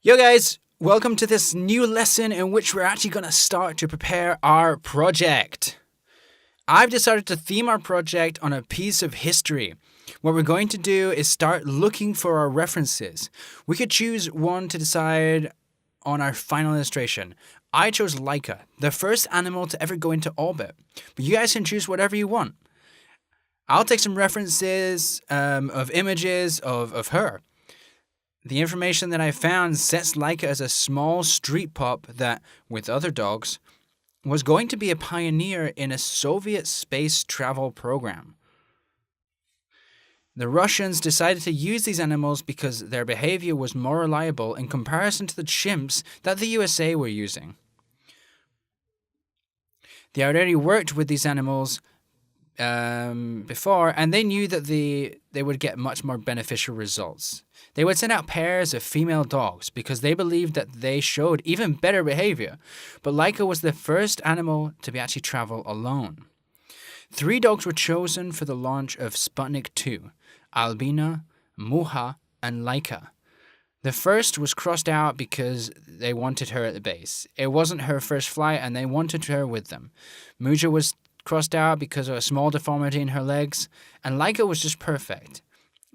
Yo guys, welcome to this new lesson in which we're actually going to start to prepare our project. I've decided to theme our project on a piece of history. What we're going to do is start looking for our references. We could choose one to decide on our final illustration. I chose Laika, the first animal to ever go into orbit, but you guys can choose whatever you want. I'll take some references of images of her. The information that I found sets Laika as a small street pup that, with other dogs, was going to be a pioneer in a Soviet space travel program. The Russians decided to use these animals because their behavior was more reliable in comparison to the chimps that the USA were using. They already worked with these animals before, and they knew that they would get much more beneficial results. They would send out pairs of female dogs because they believed that they showed even better behavior, but Laika was the first animal to actually travel alone. 3 dogs were chosen for the launch of Sputnik 2, Albina, Muha, and Laika. The first was crossed out because they wanted her at the base. It wasn't her first flight and they wanted her with them. Muja was crossed out because of a small deformity in her legs, and Laika was just perfect.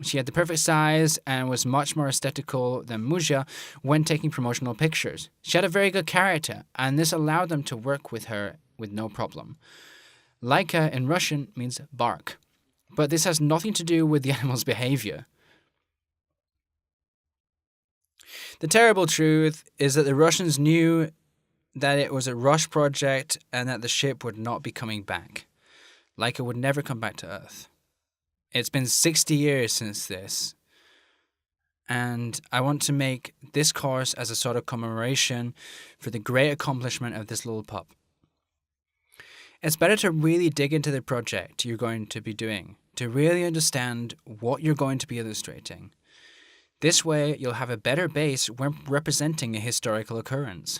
She had the perfect size and was much more aesthetical than Muja when taking promotional pictures. She had a very good character, and this allowed them to work with her with no problem. Laika in Russian means bark, but this has nothing to do with the animal's behavior. The terrible truth is that the Russians knew that it was a rush project and that the ship would not be coming back. Laika would never come back to Earth. It's been 60 years since this, and I want to make this course as a sort of commemoration for the great accomplishment of this little pup. It's better to really dig into the project you're going to be doing, to really understand what you're going to be illustrating. This way, you'll have a better base when representing a historical occurrence.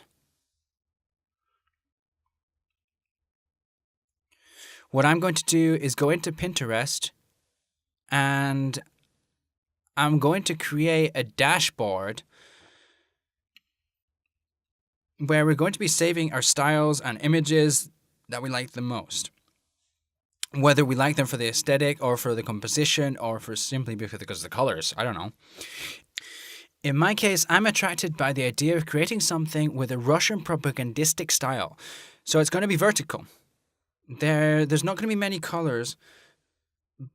What I'm going to do is go into Pinterest and I'm going to create a dashboard where we're going to be saving our styles and images that we like the most. Whether we like them for the aesthetic or for the composition or for simply because of the colors, I don't know. In my case, I'm attracted by the idea of creating something with a Russian propagandistic style. So it's going to be vertical. There's not going to be many colors,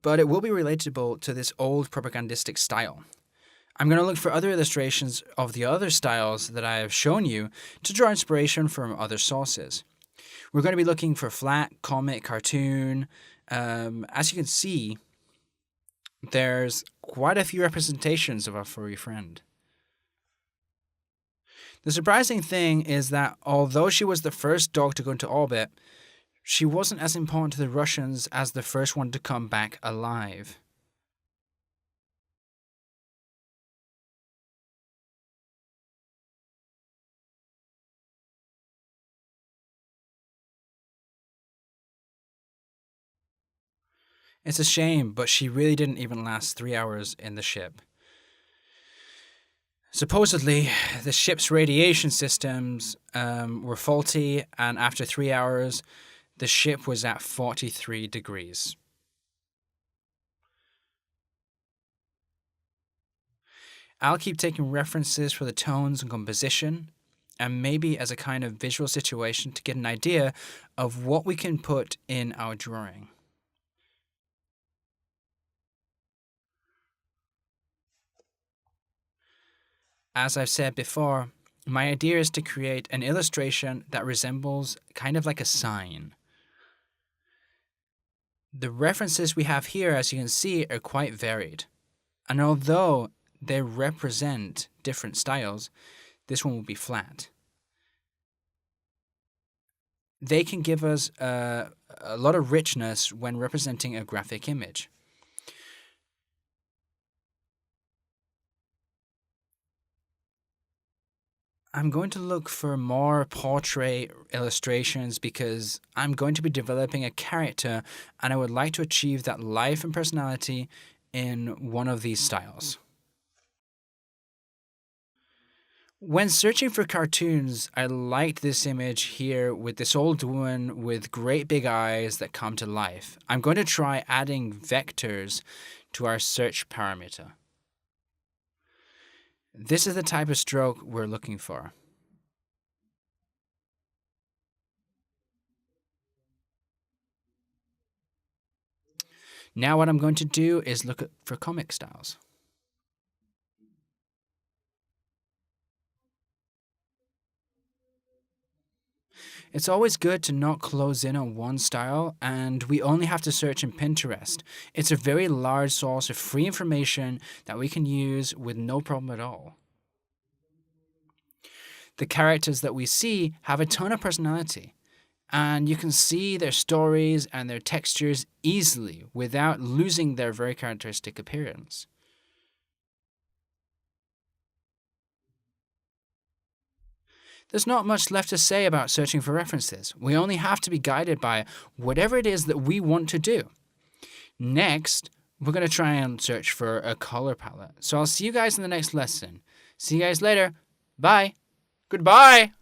but it will be relatable to this old propagandistic style. I'm going to look for other illustrations of the other styles that I have shown you to draw inspiration from other sources. We're going to be looking for flat, comic, cartoon. As you can see, there's quite a few representations of our furry friend. The surprising thing is that although she was the first dog to go into orbit, she wasn't as important to the Russians as the first one to come back alive. It's a shame, but she really didn't even last 3 hours in the ship. Supposedly, the ship's radiation systems were faulty, and after 3 hours, the ship was at 43 degrees. I'll keep taking references for the tones and composition, and maybe as a kind of visual situation to get an idea of what we can put in our drawing. As I've said before, my idea is to create an illustration that resembles kind of like a sign. The references we have here, as you can see, are quite varied. And although they represent different styles, this one will be flat. They can give us a lot of richness when representing a graphic image. I'm going to look for more portrait illustrations because I'm going to be developing a character and I would like to achieve that life and personality in one of these styles. When searching for cartoons, I liked this image here with this old woman with great big eyes that come to life. I'm going to try adding vectors to our search parameter. This is the type of stroke we're looking for. Now what I'm going to do is look for comic styles. It's always good to not close in on one style, and we only have to search in Pinterest. It's a very large source of free information that we can use with no problem at all. The characters that we see have a ton of personality, and you can see their stories and their textures easily without losing their very characteristic appearance. There's not much left to say about searching for references. We only have to be guided by whatever it is that we want to do. Next, we're going to try and search for a color palette. So I'll see you guys in the next lesson. See you guys later. Bye. Goodbye.